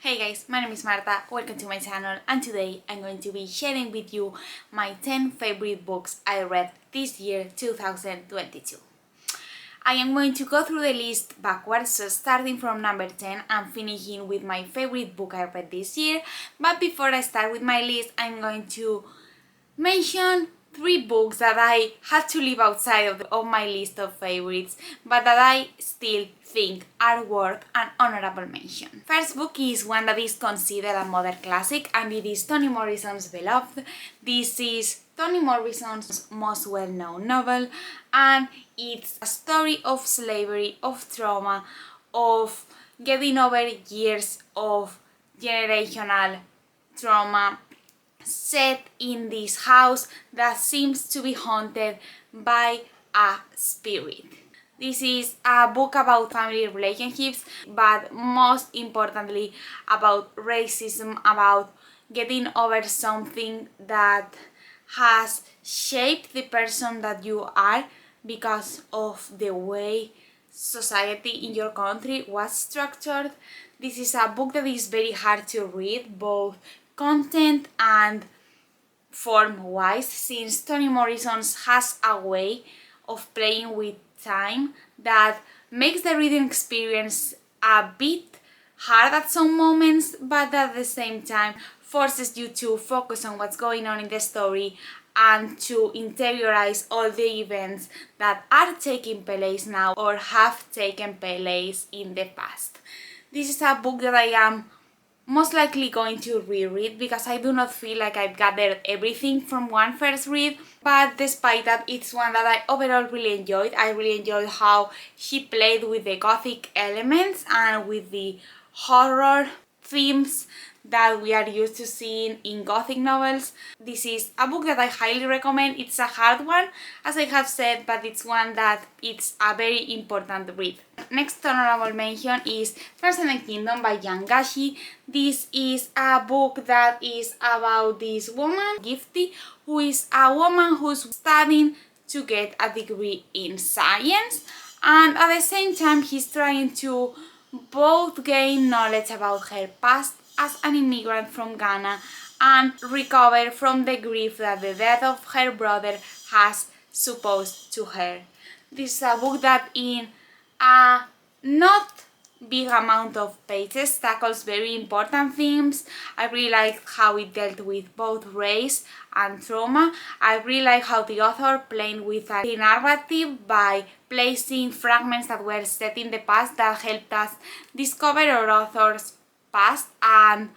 Hey guys, my name is Marta, welcome to my channel, and today I'm going to be sharing with you my 10 favorite books I read this year 2022. I am going to go through the list backwards, so starting from number 10 and finishing with my favorite book I read this year. But before I start with my list, I'm going to mention 3 books that I had to leave outside of my list of favorites, but that I still think are worth an honorable mention. First book is one that is considered a modern classic, and it is Toni Morrison's Beloved. This is Toni Morrison's most well-known novel, and it's a story of slavery, of trauma, of getting over years of generational trauma, set in this house that seems to be haunted by a spirit. This is a book about family relationships, but most importantly about racism, about getting over something that has shaped the person that you are because of the way society in your country was structured. This is a book that is very hard to read, both content and form-wise, since Toni Morrison has a way of playing with time that makes the reading experience a bit hard at some moments, but at the same time forces you to focus on what's going on in the story and to interiorize all the events that are taking place now or have taken place in the past. This is a book that I am most likely going to reread because I do not feel like I've gathered everything from one first read, but despite that, it's one that I overall really enjoyed. I really enjoyed how she played with the gothic elements and with the horror themes that we are used to seeing in gothic novels. This is a book that I highly recommend. It's a hard one, as I have said, but it's one that it's a very important read. Next honorable mention is Frozen Kingdom by Yang Gashi. This is a book that is about this woman, Gifty, who is a woman who's studying to get a degree in science, and at the same time he's trying to both gain knowledge about her past as an immigrant from Ghana and recover from the grief that the death of her brother has supposed to her. This is a book that in a not big amount of pages tackles very important themes. I really like how it dealt with both race and trauma. I really like how the author played with a narrative by placing fragments that were set in the past that helped us discover our author's past and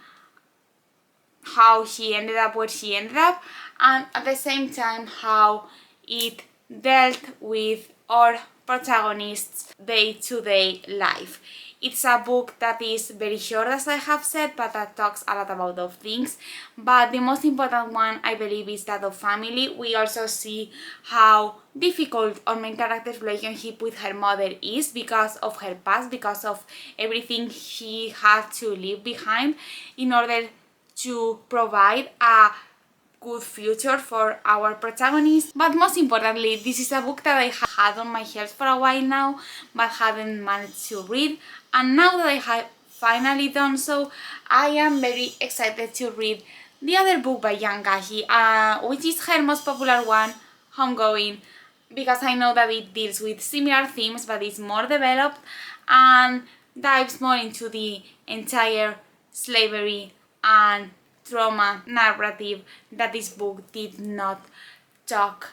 how she ended up where she ended up, and at the same time how it dealt with our protagonist's day-to-day life. It's a book that is very short, as I have said, but that talks a lot about those things. But the most important one, I believe, is that of family. We also see how difficult our main character's relationship with her mother is because of her past, because of everything she had to leave behind in order to provide a good future for our protagonist. But most importantly, this is a book that I had on my shelf for a while now but hadn't managed to read, and now that I have finally done so, I am very excited to read the other book by Yang Gashi, which is her most popular one, Homegoing, because I know that it deals with similar themes but is more developed and dives more into the entire slavery and trauma narrative that this book did not talk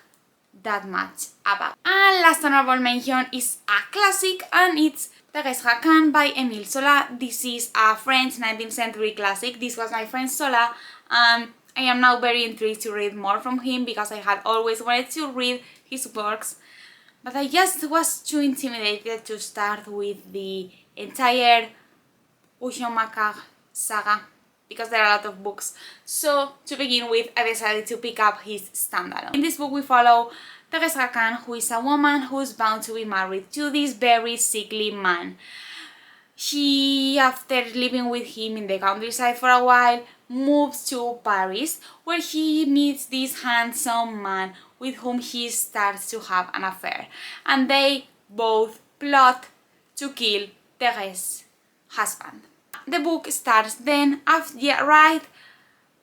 that much about. And last honorable mention is a classic, and it's Thérèse Raquin by Émile Zola. This is a French 19th century classic. This was my friend Zola, and I am now very intrigued to read more from him because I had always wanted to read his works, but I just was too intimidated to start with the entire Ushomacar saga because there are a lot of books. So to begin with, I decided to pick up his standalone. In this book we follow Thérèse Raquin, who is a woman who's bound to be married to this very sickly man. She, after living with him in the countryside for a while, moves to Paris, where she meets this handsome man with whom she starts to have an affair, and they both plot to kill Thérèse's husband. the book starts then, right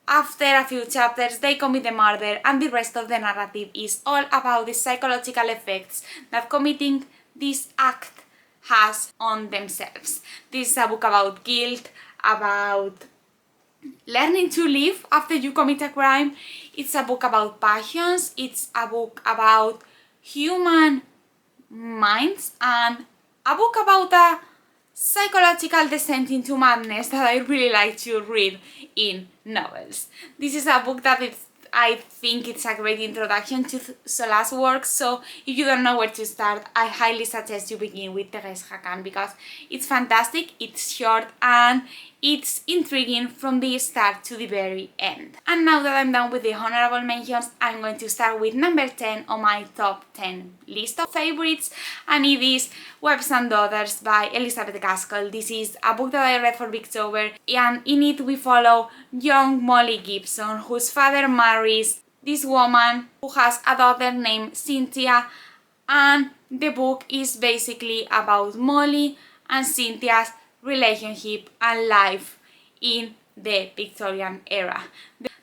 after a few chapters, they commit the murder, and the rest of the narrative is all about the psychological effects that committing this act has on themselves. This is a book about guilt, about learning to live after you commit a crime. It's a book about passions. It's a book about human minds, and a book about a psychological descent into madness that I really like to read in novels. This is a book that I think it's a great introduction to Sola's works, so if you don't know where to start, I highly suggest you begin with Thérèse Racan because it's fantastic, it's short, and it's intriguing from the start to the very end. And now that I'm done with the honorable mentions, I'm going to start with number 10 on my top 10 list of favorites, and it is Webs and Daughters by Elizabeth Gaskell. This is a book that I read for Booktober, and in it we follow young Molly Gibson, whose father marries this woman who has a daughter named Cynthia, and the book is basically about Molly and Cynthia's relationship and life in the Victorian era.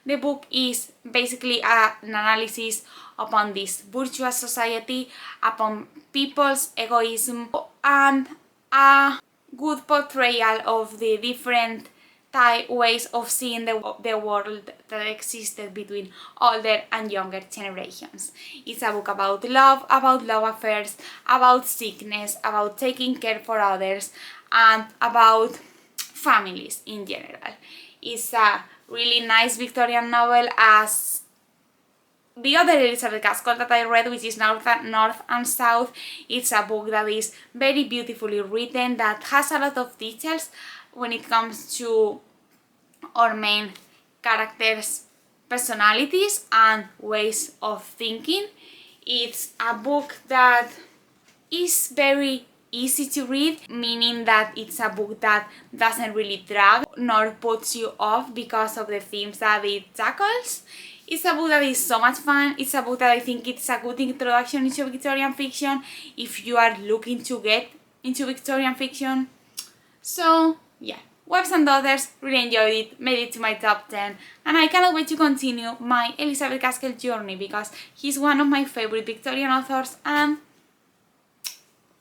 The book is basically an analysis upon this bourgeois society, upon people's egoism, and a good portrayal of the different ways of seeing the world that existed between older and younger generations. It's a book about love affairs, about sickness, about taking care for others, and about families in general. It's a really nice Victorian novel, as the other Elizabeth Gaskell that I read, which is North and South. It's a book that is very beautifully written, that has a lot of details when it comes to our main characters' personalities and ways of thinking. It's a book that is very easy to read, meaning that it's a book that doesn't really drag nor puts you off because of the themes that it tackles. It's a book that is so much fun. It's a book that I think it's a good introduction into Victorian fiction if you are looking to get into Victorian fiction. So yeah, Webs and Daughters, really enjoyed it, made it to my top 10, and I cannot wait to continue my Elizabeth Gaskell journey because he's one of my favorite Victorian authors, and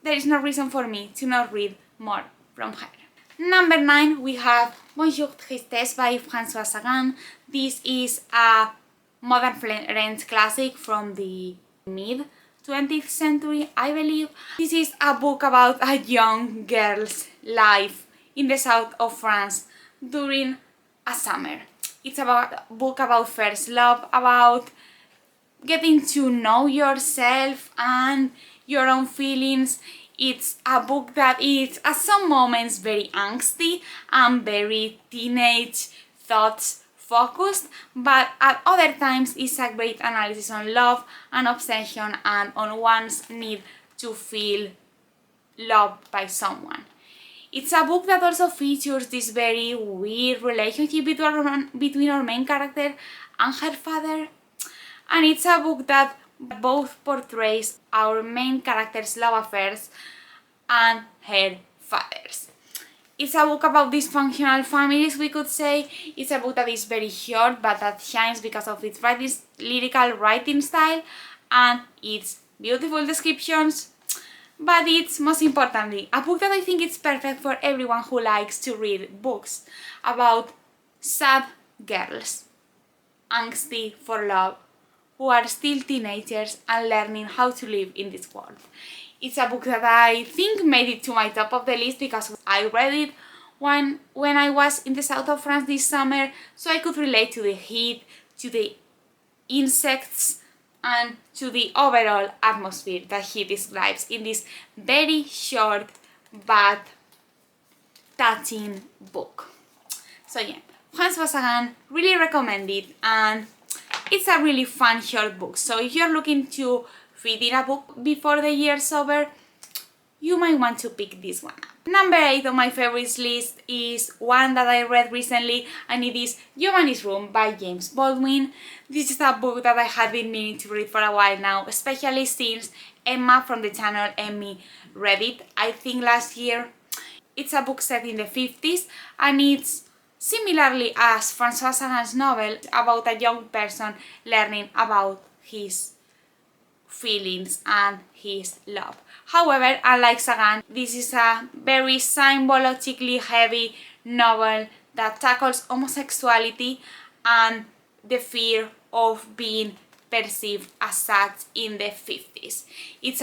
there is no reason for me to not read more from her. Number 9, we have Bonjour Tristesse by Francois Sagan. This is a modern French classic from the mid-20th century, I believe. This is a book about a young girl's life in the south of France during a summer. It's a book about first love, about getting to know yourself and your own feelings. It's a book that is at some moments very angsty and very teenage thoughts focused, but at other times it's a great analysis on love and obsession and on one's need to feel loved by someone. It's a book that also features this very weird relationship between our main character and her father, and it's a book that both portrays our main character's love affairs and her father's. It's a book about dysfunctional families, we could say. It's a book that is very short but that shines because of its lyrical writing style and its beautiful descriptions. But it's, most importantly, a book that I think is perfect for everyone who likes to read books about sad girls, angsty for love, who are still teenagers and learning how to live in this world. It's a book that I think made it to my top of the list because I read it when I was in the south of France this summer, so I could relate to the heat, to the insects, and to the overall atmosphere that he describes in this very short but touching book. So yeah, Francois Sagan, really recommend it, and it's a really fun short book. So if you're looking to read a book before the year's over, you might want to pick this one up. Number 8 on my favorites list is one that I read recently, and it is Giovanni's Room by James Baldwin. This is a book that I have been meaning to read for a while now, especially since Emma from the channel Emmy read it, I think last year. It's a book set in the 50s, and it's similarly as Francois Sagan's novel about a young person learning about his feelings and his love. However, unlike Sagan, this is a very symbolically heavy novel that tackles homosexuality and the fear of being perceived as such in the 50s. It's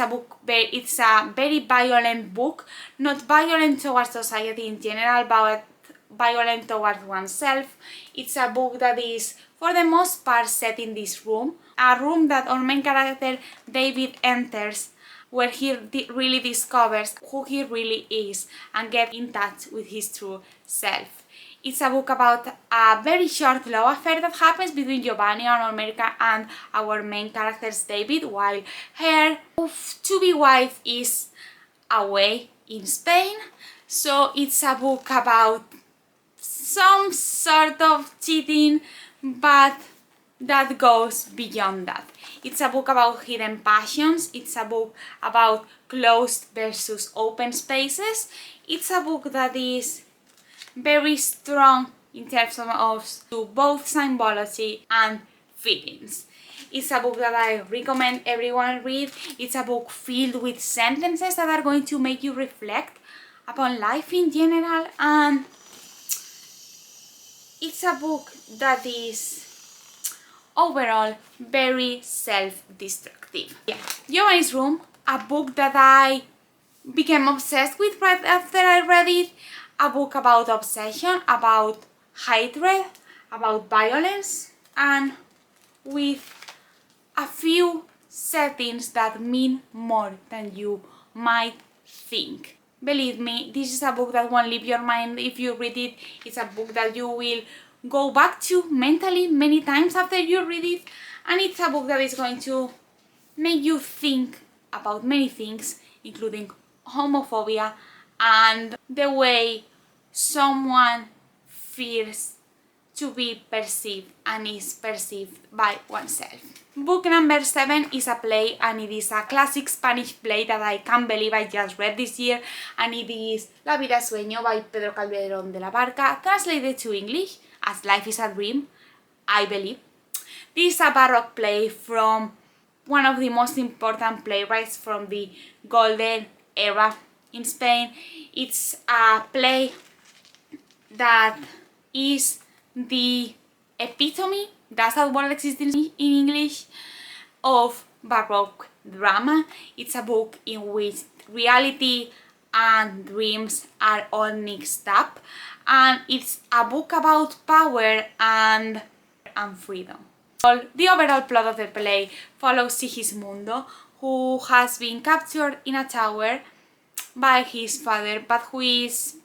a very violent book, not violent towards society in general, but violent towards oneself. It's a book that is, for the most part, set in this room, a room that our main character David enters, where he really discovers who he really is and gets in touch with his true self. It's a book about a very short love affair that happens between Giovanni and our main character's David, while her to-be wife is away in Spain. So it's a book about some sort of cheating, but that goes beyond that. It's a book about hidden passions. It's a book about closed versus open spaces. It's a book that is very strong in terms of both symbology and feelings. It's a book that I recommend everyone read. It's a book filled with sentences that are going to make you reflect upon life in general, and it's a book that is overall very self-destructive. Yeah. Giovanni's Room, a book that I became obsessed with right after I read it. A book about obsession, about hatred, about violence, and with a few settings that mean more than you might think. Believe me, this is a book that won't leave your mind if you read it. It's a book that you will go back to mentally many times after you read it, and it's a book that is going to make you think about many things, including homophobia and the way someone fears to be perceived and is perceived by oneself. Book number 7 is a play, and it is a classic Spanish play that I can't believe I just read this year, and it is La vida sueño by Pedro Calderón de la Barca, translated to English as Life is a Dream, I believe. This is a Baroque play from one of the most important playwrights from the Golden Era in Spain. It's a play that is the epitome, does that word exist in English, of Baroque drama. It's a book in which reality and dreams are all mixed up, and it's a book about power and freedom. The overall plot of the play follows Sigismundo, who has been captured in a tower by his father, but who is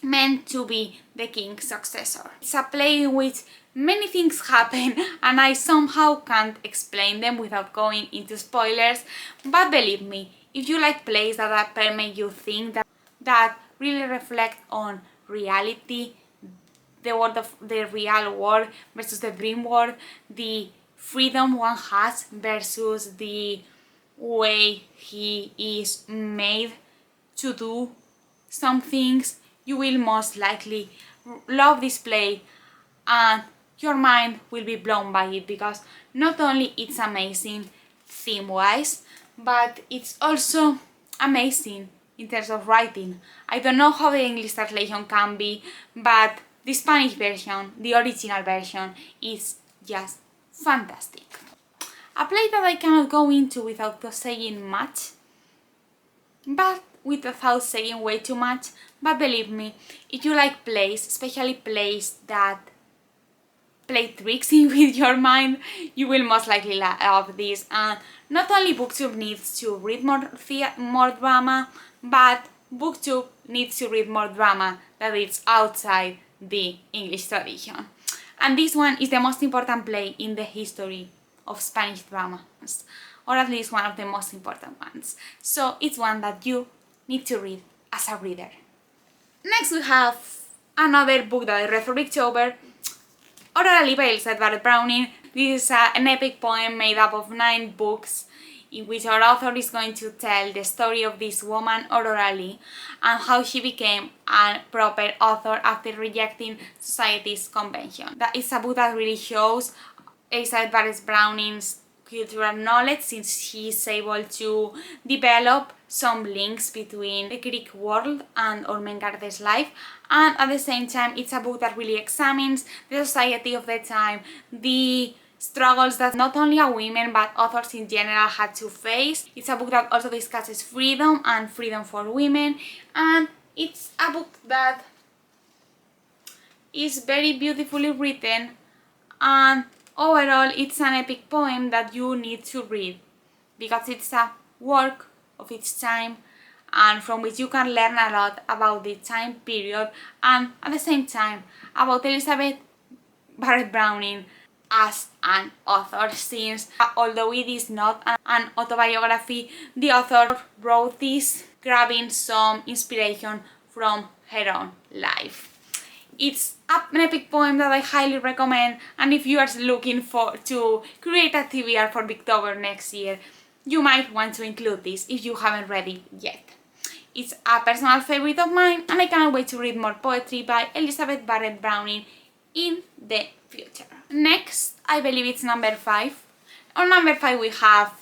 meant to be the king's successor. It's a play in which many things happen, and I somehow can't explain them without going into spoilers, but believe me, if you like plays that make you think, that really reflect on reality, the real world versus the dream world, the freedom one has versus the way he is made to do some things, you will most likely love this play, and your mind will be blown by it, because not only it's amazing theme-wise, but it's also amazing in terms of writing. I don't know how the English translation can be, but the Spanish version, the original version, is just fantastic. A play that I cannot go into without saying much, but without saying way too much, but believe me, if you like plays, especially plays that play tricks in with your mind, you will most likely love this. And not only BookTube needs to read more drama, but BookTube needs to read more drama that is outside the English tradition. And this one is the most important play in the history of Spanish dramas, or at least one of the most important ones. So it's one that you need to read as a reader. Next we have another book that I read for October, Allible by Brownie. This is an epic poem made up of 9 books in which our author is going to tell the story of this woman orally and how she became a proper author after rejecting society's convention. That is a book that really shows Izetbegovic Browning's cultural knowledge, since she is able to develop some links between the Greek world and our main character's life, and at the same time it's a book that really examines the society of the time, the struggles that not only women but authors in general had to face. It's a book that also discusses freedom and freedom for women, and it's a book that is very beautifully written, and overall it's an epic poem that you need to read because it's a work of its time and from which you can learn a lot about the time period and at the same time about Elizabeth Barrett Browning as an author, since although it is not an autobiography, the author wrote this grabbing some inspiration from her own life. It's an epic poem that I highly recommend, and if you are looking to create a TBR for October next year, you might want to include this if you haven't read it yet. It's a personal favorite of mine, and I cannot wait to read more poetry by Elizabeth Barrett Browning in the future. Next, I believe it's number 5. On number 5 we have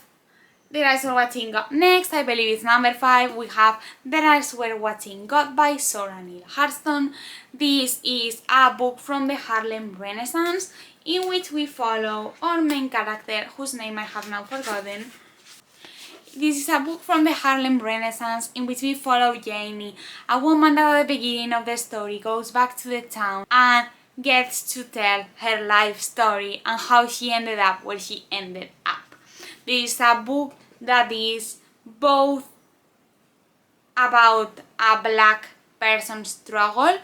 The Eyes Were Watching God. Next, I believe it's number 5, we have The Eyes Were Watching God by Zora Neale Hurston. This is a book from the Harlem Renaissance in which we follow our main character, whose name I have now forgotten. This is a book from the Harlem Renaissance in which we follow Janie, a woman that at the beginning of the story goes back to the town and gets to tell her life story and how she ended up where she ended up. This is a book that is both about a black person's struggle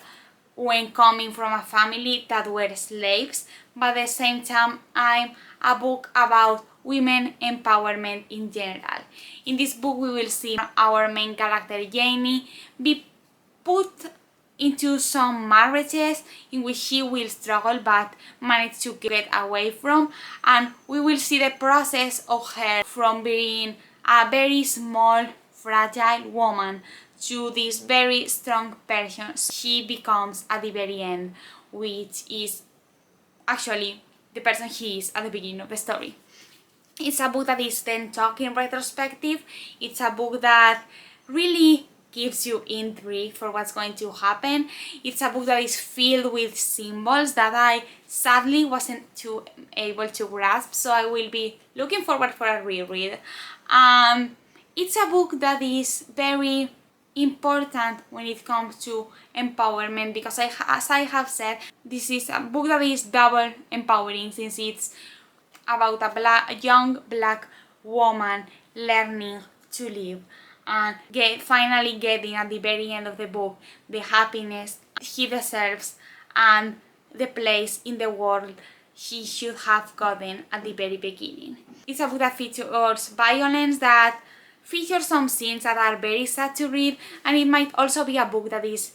when coming from a family that were slaves, but at the same time I'm a book about women empowerment in general. In this book we will see our main character Janie be put into some marriages in which she will struggle but manage to get away from, and we will see the process of her from being a very small fragile woman to this very strong person she becomes at the very end, which is actually the person she is at the beginning of the story. It's a book that is then talk in retrospective. It's a book that really gives you intrigue for what's going to happen. It's a book that is filled with symbols that I sadly wasn't able to grasp, so I will be looking forward for a reread. It's a book that is very important when it comes to empowerment because as I have said, this is a book that is double empowering since it's about a young black woman learning to live and finally getting at the very end of the book the happiness she deserves and the place in the world she should have gotten at the very beginning. It's a book that features violence, that features some scenes that are very sad to read, and it might also be a book that is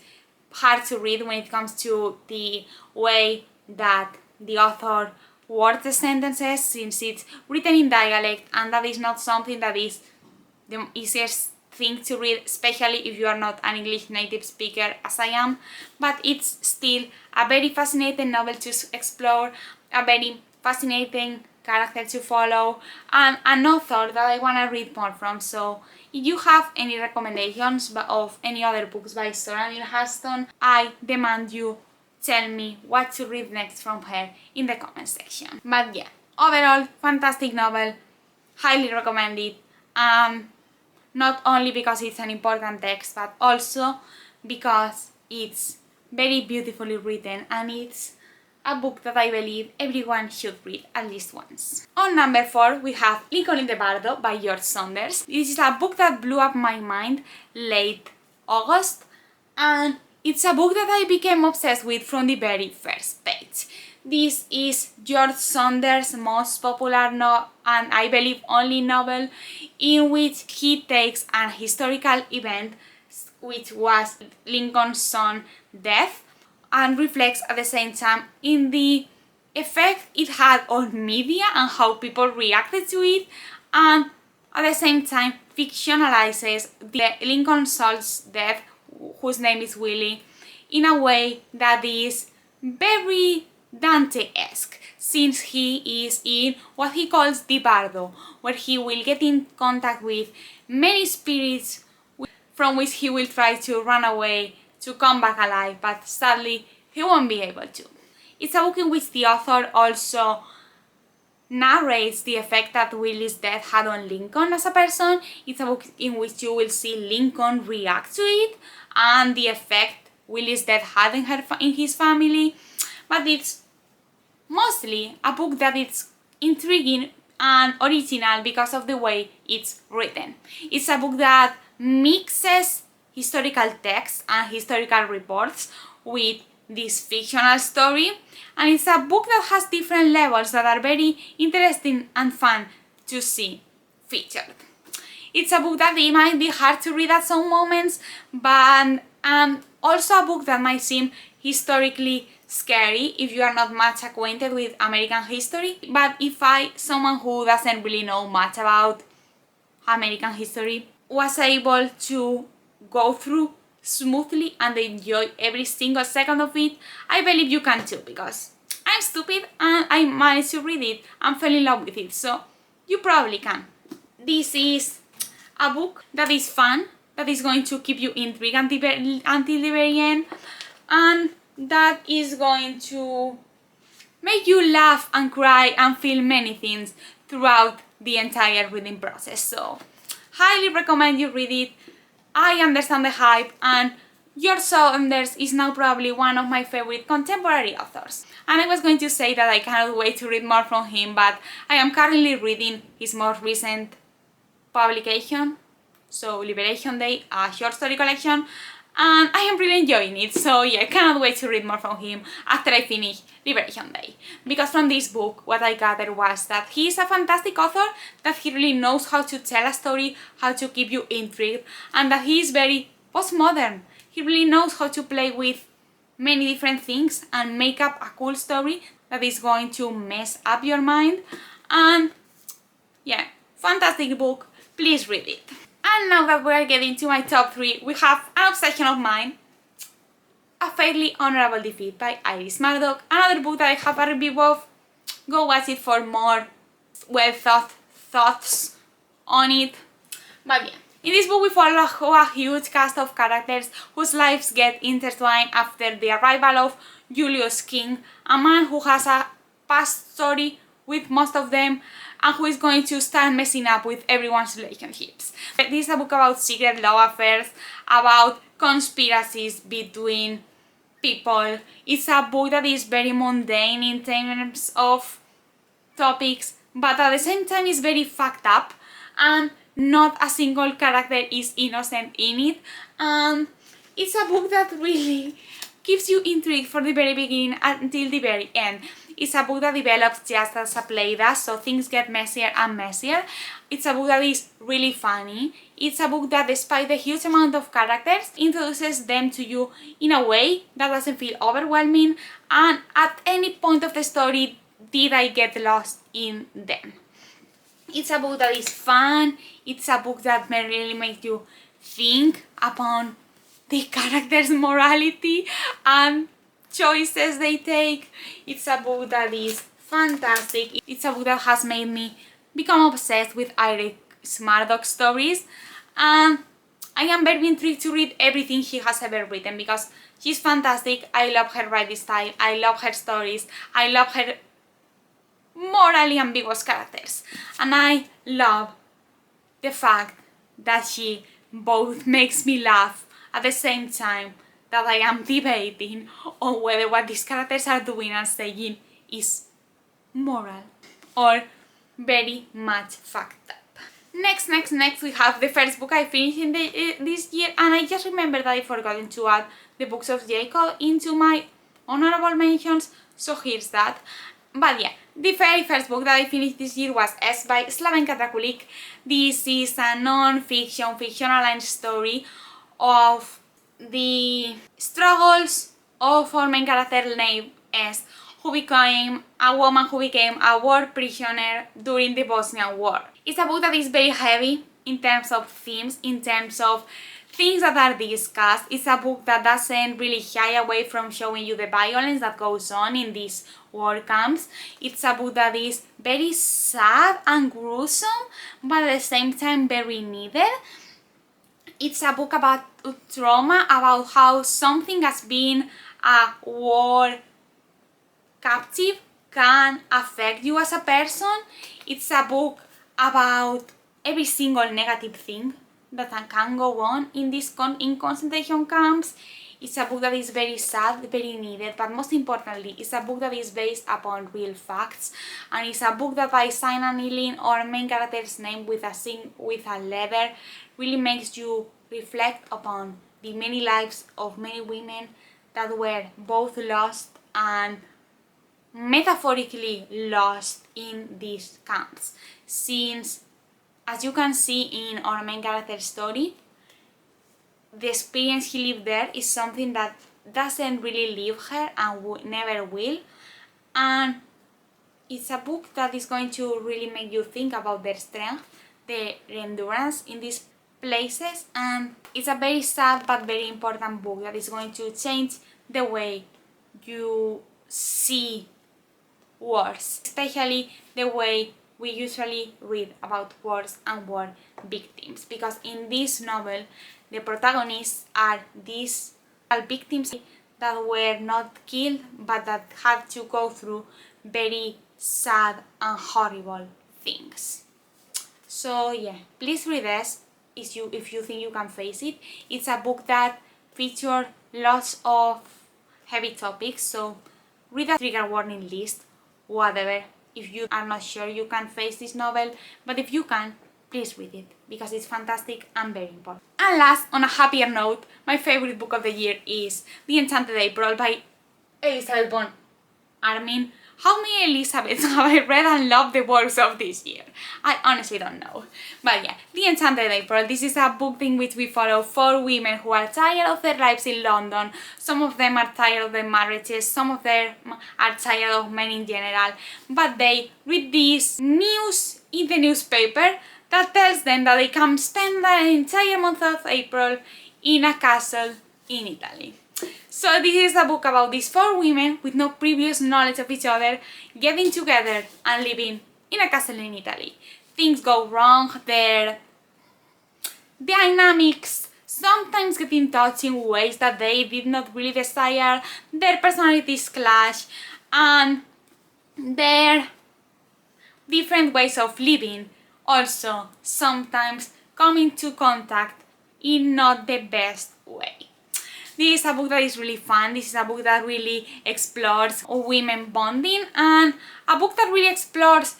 hard to read when it comes to the way that the author words the sentences, since it's written in dialect and that is not something that is the easiest thing to read, especially if you are not an English native speaker as I am, but it's still a very fascinating novel to explore, a very fascinating character to follow, and an author that I want to read more from. So if you have any recommendations of any other books by Zora Neale Hurston, I demand you tell me what to read next from her in the comment section. But yeah, overall, fantastic novel, highly recommended. Not only because it's an important text, but also because it's very beautifully written and it's a book that I believe everyone should read at least once. On number 4 we have Lincoln in DeBardo by George Saunders. This is a book that blew up my mind late August, and it's a book that I became obsessed with from the very first page. This is George Saunders' most popular and I believe only novel, in which he takes an historical event, which was Lincoln's son's death, and reflects at the same time in the effect it had on media and how people reacted to it, and at the same time fictionalizes the Lincoln Salt's death, whose name is Willie, in a way that is very Dante-esque, since he is in what he calls DeBardo, where he will get in contact with many spirits from which he will try to run away to come back alive, but sadly he won't be able to. It's a book in which the author also narrates the effect that Willie's death had on Lincoln as a person. It's a book in which you will see Lincoln react to it and the effect Willie's death had in his family, but it's mostly a book that is intriguing and original because of the way it's written. It's a book that mixes historical texts and historical reports with this fictional story, and it's a book that has different levels that are very interesting and fun to see featured. It's a book that it might be hard to read at some moments, but also a book that might seem historically scary if you are not much acquainted with American history. But if someone who doesn't really know much about American history, was able to go through smoothly and enjoy every single second of it, I believe you can too, because I'm stupid and I managed to read it and fell in love with it, so you probably can. This is a book that is fun, that is going to keep you intrigued until the very end, and that is going to make you laugh and cry and feel many things throughout the entire reading process. So highly recommend you read it. I understand the hype, and George Saunders is now probably one of my favorite contemporary authors. And I was going to say that I cannot wait to read more from him, but I am currently reading his more recent publication, so Liberation Day, a short story collection, and I am really enjoying it, so yeah, I cannot wait to read more from him after I finish Liberation Day. Because from this book, what I gathered was that he is a fantastic author, that he really knows how to tell a story, how to keep you intrigued, and that he is very postmodern. He really knows how to play with many different things and make up a cool story that is going to mess up your mind. And yeah, fantastic book, please read it. And now that we are getting to my top 3, we have an obsession of mine, A Fairly Honorable Defeat by Iris Murdoch, another book that I have a review of. Go watch it for more well-thought thoughts on it. But yeah, in this book we follow a huge cast of characters whose lives get intertwined after the arrival of Julius King, a man who has a past story with most of them and who is going to start messing up with everyone's relationships. This is a book about secret love affairs, about conspiracies between people. It's a book that is very mundane in terms of topics, but at the same time is very fucked up, and not a single character is innocent in it. It's a book that really keeps you intrigued from the very beginning until the very end. It's a book that develops just as a play does, so things get messier and messier. It's a book that is really funny. It's a book that, despite the huge amount of characters, introduces them to you in a way that doesn't feel overwhelming, and at any point of the story did I get lost in them. It's a book that is fun. It's a book that may really make you think upon the characters' morality and choices they take. It's a book that is fantastic. It's a book that has made me become obsessed with Iris Murdoch stories, and I am very intrigued to read everything she has ever written because she's fantastic. I love her writing style, I love her stories, I love her morally ambiguous characters, and I love the fact that she both makes me laugh at the same time that I am debating on whether what these characters are doing and saying is moral or very much fucked up. Next we have the first book I finished in this year, and I just remembered that I forgotten to add the books of Jacob into my honorable mentions, so here's that. But yeah, the very first book that I finished this year was S by Slavenka Drakulik. This is a non-fiction, fictionalized story of the struggles of our main character named S who became a woman who became a war prisoner during the Bosnian War. It's a book that is very heavy in terms of themes, in terms of things that are discussed. It's a book that doesn't really shy away from showing you the violence that goes on in these war camps. It's a book that is very sad and gruesome, but at the same time very needed. It's a book about trauma, about how something as being a war captive can affect you as a person. It's a book about every single negative thing that can go on in in concentration camps. It's a book that is very sad, very needed, but most importantly, it's a book that is based upon real facts, and it's a book that by Sinan Ilin, our main character's name with a letter, really makes you reflect upon the many lives of many women that were both lost and metaphorically lost in these camps. Since, as you can see in our main character's story, the experience he lived there is something that doesn't really leave her and never will. And it's a book that is going to really make you think about their strength, their endurance in these places. And it's a very sad but very important book that is going to change the way you see wars, especially the way we usually read about wars and war victims, because in this novel the protagonists are these victims that were not killed but that had to go through very sad and horrible things. So yeah, please read this if you think you can face it. It's a book that features lots of heavy topics, so read a trigger warning list, whatever, if you are not sure you can face this novel, but if you can, please read it, because it's fantastic and very important. And last, on a happier note, my favorite book of the year is The Enchanted April by Elizabeth von Armin. How many Elizabeths have I read and loved the works of this year? I honestly don't know. But yeah, The Enchanted April. This is a book in which we follow 4 women who are tired of their lives in London. Some of them are tired of their marriages, some of them are tired of men in general. But they read this news in the newspaper that tells them that they can spend the entire month of April in a castle in Italy. So this is a book about these 4 women with no previous knowledge of each other getting together and living in a castle in Italy. Things go wrong, their dynamics sometimes get in touch in ways that they did not really desire, their personalities clash, and their different ways of living also sometimes come into contact in not the best way. This is a book that is really fun. This is a book that really explores women bonding, and a book that really explores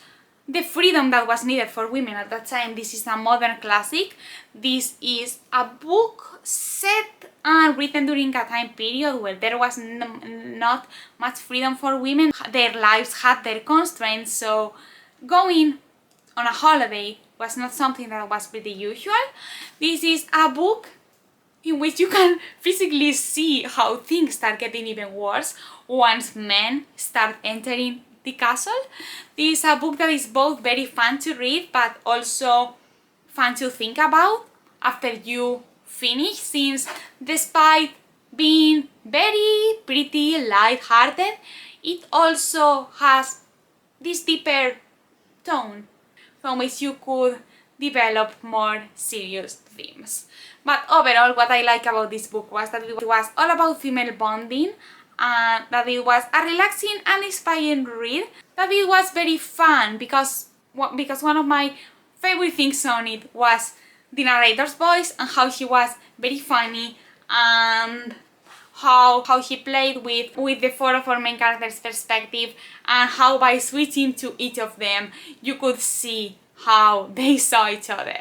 the freedom that was needed for women at that time. This is a modern classic. This is a book set and written during a time period where there was not much freedom for women. Their lives had their constraints, so going on a holiday was not something that was pretty usual. This is a book in which you can physically see how things start getting even worse once men start entering the castle. This is a book that is both very fun to read but also fun to think about after you finish, since despite being very pretty light-hearted, it also has this deeper tone from which you could develop more serious themes. But overall, what I like about this book was that it was all about female bonding, and that it was a relaxing and inspiring read, that it was very fun because one of my favorite things on it was the narrator's voice and how she was very funny, and how he played with the 4 of our main characters' perspective, and how by switching to each of them you could see how they saw each other.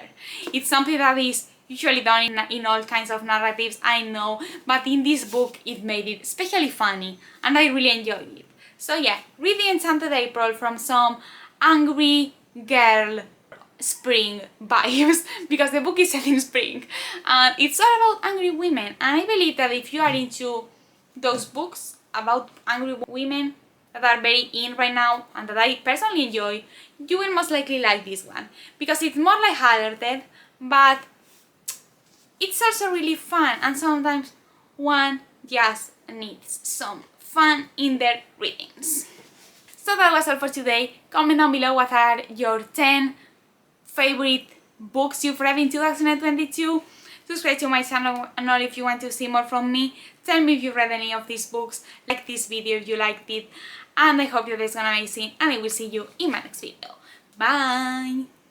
It's something that is usually done in all kinds of narratives, I know, but in this book it made it especially funny and I really enjoyed it. So yeah, read The Enchanted April from some angry girl spring vibes, because the book is set in spring and it's all about angry women, and I believe that if you are into those books about angry women, that are very in right now and that I personally enjoy, you will most likely like this one because it's more lighthearted, but it's also really fun, and sometimes one just needs some fun in their readings. So that was all for today. Comment down below what are your 10 favorite books you've read in 2022. Subscribe to my channel and all if you want to see more from me. Tell me if you read any of these books, like this video if you liked it, and I hope your day is gone amazing, and I will see you in my next video. Bye!